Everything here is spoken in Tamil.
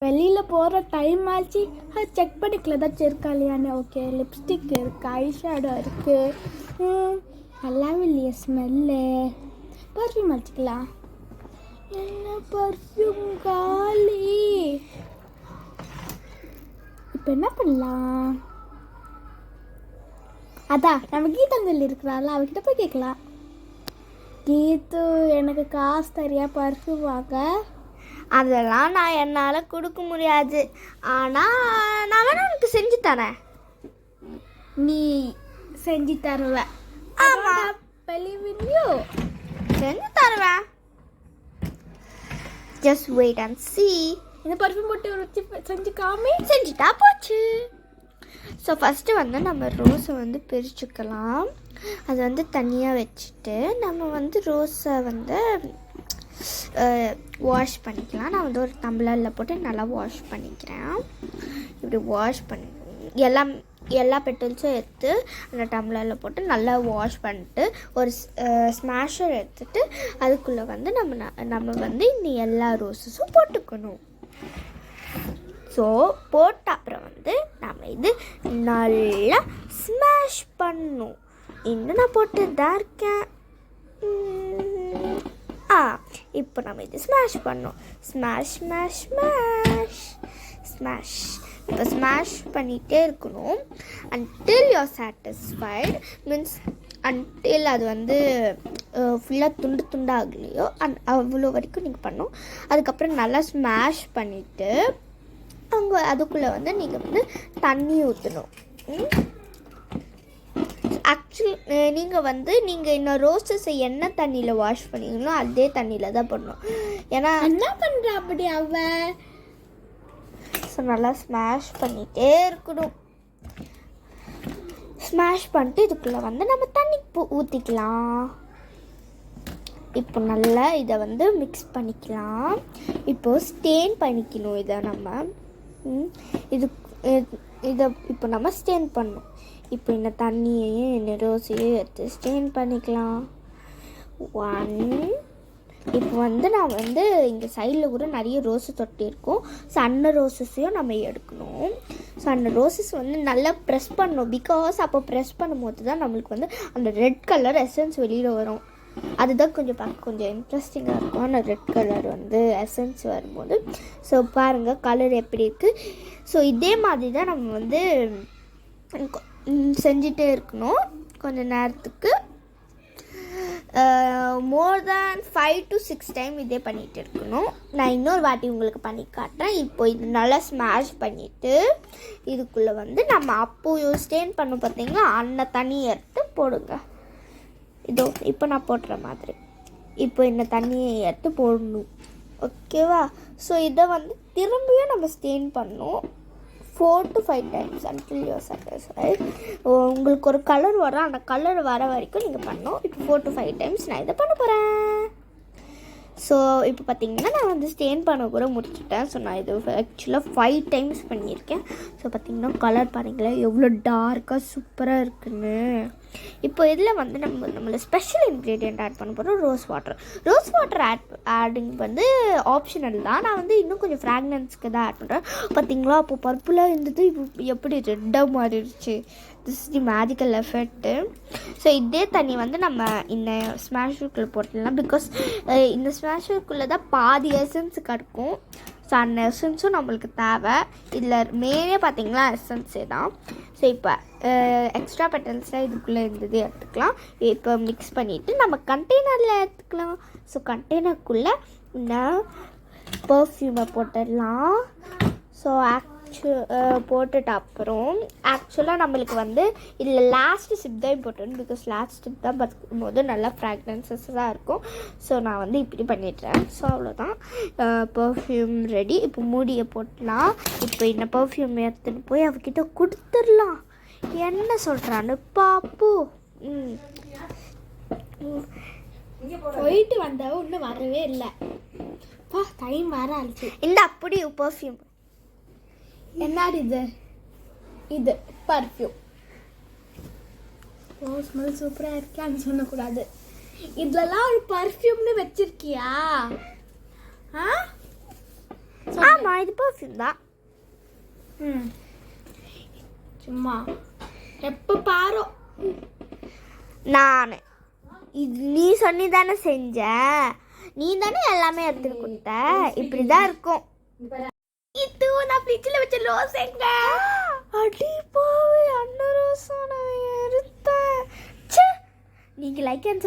வெளியில் போகிற டைம் ஆச்சு. செக் பண்ணிக்கல ஏதாச்சும் இருக்கா இல்லையான்னு. ஓகே, லிப்ஸ்டிக் இருக்குது, ஐஷேடோ இருக்குது, நல்லாவே இல்லையே ஸ்மெல்லு. பர்ஃப்யூம் வச்சுக்கலாம். என்ன பர்ஃப்யூம் காலி. இப்போ என்ன பண்ணலாம்? அதான் நம்ம கீதாஞ்சலி இருக்கிறாள், அவகிட்ட போய் கேட்கலாம். கீத்து, எனக்கு காசு தரியா பர்ஃப்யூம் வாங்க? அதெல்லாம் நான் என்னால் கொடுக்க முடியாது. ஆனால் நான் வேணா உனக்கு செஞ்சு தரேன். நீ செஞ்சு தருவ? ஆமாம், பெலிவின்யூ செஞ்சு தருவேன். Just wait and see. இந்த பர்ஃப்யூம் போட்டு வச்சு செஞ்சு காமி. செஞ்சுட்டா போச்சு. ஸோ ஃபஸ்ட்டு வந்து நம்ம ரோஸை வந்து பிரிச்சுக்கலாம். அது வந்து தனியாக வச்சுட்டு நம்ம வந்து ரோஸை வந்து வாஷ் பண்ணிக்கலாம். நான் வந்து ஒரு டம்ளரில் போட்டு நல்லா வாஷ் பண்ணிக்கிறேன். இப்படி வாஷ் பண்ணி எல்லா பெட்டல்ஸும் எடுத்து அந்த டம்ளரில் போட்டு நல்லா வாஷ் பண்ணிட்டு ஒரு ஸ்மாஷர் எடுத்துட்டு அதுக்குள்ளே வந்து நம்ம வந்து இன்னும் எல்லா ரோஸஸும் போட்டுக்கணும். ஸோ போட்ட அப்புறம் வந்து நம்ம இது நல்லா ஸ்மாஷ் பண்ணணும். இன்னும் நான் போட்டு தான் இருக்கேன். இப்போ நம்ம இது ஸ்மாஷ் பண்ணோம். Smash smash smash smash. இப்போ ஸ்மாஷ் பண்ணிகிட்டே இருக்கணும் until you are satisfied. Means until அது வந்து ஃபுல்லாக துண்டு துண்டாகலையோ அவ்வளோ வரைக்கும் நீங்கள் பண்ணணும். அதுக்கப்புறம் நல்லா ஸ்மாஷ் பண்ணிவிட்டு அதுக்குள்ளே வந்து நீங்கள் வந்து தண்ணி ஊற்றணும். நீங்கள் இன்னும் ரோஸஸை என்ன தண்ணியில் வாஷ் பண்ணிங்களோ அதே தண்ணியில் தான் பண்ணணும். ஏன்னா என்ன பண்ணுற அப்படி ஸோ நல்லா ஸ்மாஷ் பண்ணிகிட்டே இருக்கணும். ஸ்மாஷ் பண்ணிட்டு இதுக்குள்ளே வந்து நம்ம தண்ணி ஊற்றிக்கலாம். இப்போ நல்லா இதை வந்து மிக்ஸ் பண்ணிக்கலாம். இப்போது ஸ்டெயின் பண்ணிக்கணும். இதை நம்ம இதை இப்போ நம்ம ஸ்டெயின் பண்ணணும். இப்போ இந்த தண்ணியையும் இந்த ரோஸையும் எடுத்து ஸ்டெயின் பண்ணிக்கலாம். இப்போ வந்து நான் வந்து இங்கே சைடில் கூட நிறைய ரோஸு தொட்டி இருக்கும். ஸோ அந்த ரோஸஸையும் நம்ம எடுக்கணும். ஸோ அந்த ரோஸஸ் வந்து நல்லா ப்ரெஸ் பண்ணணும். பிகாஸ் அப்போ ப்ரெஸ் பண்ணும்போது தான் நம்மளுக்கு வந்து அந்த ரெட் கலர் எசன்ஸ் வெளியில் வரும். அதுதான் கொஞ்சம் பார்க்க கொஞ்சம் இன்ட்ரெஸ்டிங்காக இருக்கும். அந்த ரெட் கலர் வந்து எசன்ஸ் வரும்போது. ஸோ பாருங்கள் கலர் எப்படி இருக்குது. ஸோ இதே மாதிரி தான் நம்ம வந்து செஞ்சிட்டே இருக்கணும் கொஞ்சம் நேரத்துக்கு. மோர் தேன் 5 to 6 டைம் இதே பண்ணிகிட்டு இருக்கணும். நான் இன்னொரு வாட்டி உங்களுக்கு பண்ணி காட்டுறேன். இப்போ இது நல்லா ஸ்மாஷ் பண்ணிவிட்டு இதுக்குள்ளே வந்து நம்ம அப்போது ஸ்டெயின் பண்ண பார்த்தீங்களா அந்த தண்ணியை எடுத்து போடுங்க. இதோ இப்போ நான் போடுற மாதிரி இப்போ இந்த தண்ணியை எடுத்து போடணும். ஓகேவா? ஸோ இதை வந்து திரும்பியும் நம்ம ஸ்டெயின் பண்ணணும் 4 to 5 times until you are satisfied. உங்களுக்கு ஒரு கலர் வரும். அந்த கலர் வர வரைக்கும் நீங்கள் பண்ணணும். இப்போ 4 to 5 டைம்ஸ் நான் இதை பண்ண போகிறேன். ஸோ இப்போ பார்த்தீங்கன்னா நான் வந்து ஸ்டெயின் பண்ண கூட முடிச்சுட்டேன். ஸோ நான் இது ஆக்சுவலாக 5 டைம்ஸ் பண்ணியிருக்கேன். ஸோ பார்த்தீங்கன்னா கலர் பாருங்களேன் எவ்வளோ டார்க்காக சூப்பராக இருக்குன்னு. இப்போ இதில் வந்து நம்மள ஸ்பெஷல் இன்க்ரீடியண்ட் ஆட் பண்ண போகிறோம் ரோஸ் வாட்டர் ஆடிங் வந்து ஆப்ஷனல் தான். நான் வந்து இன்னும் கொஞ்சம் ஃப்ராக்னன்ஸ்க்கு தான் ஆட் பண்ணுறேன். பார்த்தீங்களா அப்போ பர்பிளாக இருந்தது இப்போ எப்படி ரெட்டாக மாறிடுச்சு. This is the magical effect. So இதே தண்ணி வந்து நம்ம இந்த ஸ்மாஷருக்குள்ளே போட்டுடலாம். பிகாஸ் இந்த ஸ்மாஷருக்குள்ளே தான் பாதி எசன்ஸ் கிடக்கும். ஸோ அந்த எசன்ஸும் நம்மளுக்கு தேவை. இதில் மெயினே பார்த்தீங்களா எசன்ஸே தான். ஸோ இப்போ எக்ஸ்ட்ரா பெட்டல்ஸ்லாம் இதுக்குள்ளே இருந்தது எடுத்துக்கலாம். இப்போ மிக்ஸ் பண்ணிவிட்டு நம்ம கண்டெய்னரில் எடுத்துக்கலாம். ஸோ கண்டெய்னருக்குள்ளே இந்த பர்ஃப்யூமை போட்டுடலாம். ஸோ போட்டுட்டு அப்புறம் ஆக்சுவலாக நம்மளுக்கு வந்து இதில் லாஸ்ட்டு சிப் தான் இம்பார்ட்டன்ட். பிகாஸ் லாஸ்ட் சிப் தான் பார்க்கும்போது நல்லா ஃப்ராக்ரன்சஸ் தான் இருக்கும். ஸோ நான் வந்து இப்படி பண்ணிடுறேன். ஸோ அவ்வளோதான், பர்ஃப்யூம் ரெடி. இப்போ மூடியை போட்டலாம். இப்போ இந்த பர்ஃப்யூம் எடுத்துன்னு போய் அவகிட்ட கொடுத்துடலாம். என்ன சொல்கிறான்னு பாப்பு. போயிட்டு வந்தவ இன்னும் வரவே இல்லை. டைம் வர ஆச்சு. இந்த அப்படி பர்ஃப்யூம் என்னது இது பர்ஃப்யூம். ஸ்மெல் சூப்பராக இருக்கான்னு சொல்லக்கூடாது. இதெல்லாம் ஒரு பர்ஃப்யூம்னு வச்சிருக்கியா? ஆமாம் இது பர்ஃப்யூம் தான். ம் சும்மா எப்போ பாரோ நான் இது நீ சொல்லி தானே செஞ்ச, நீ தானே எல்லாமே எடுத்துட்டு கொடுத்த. இப்படி தான் இருக்கும். இது நான் ஃப்ரிட்ஜில் வச்ச ரோஸ் எங்க? அடி போய் அண்ணன் ரோஸ் நான் எடுத்தேன். நீங்கள் லைக் அண்ட்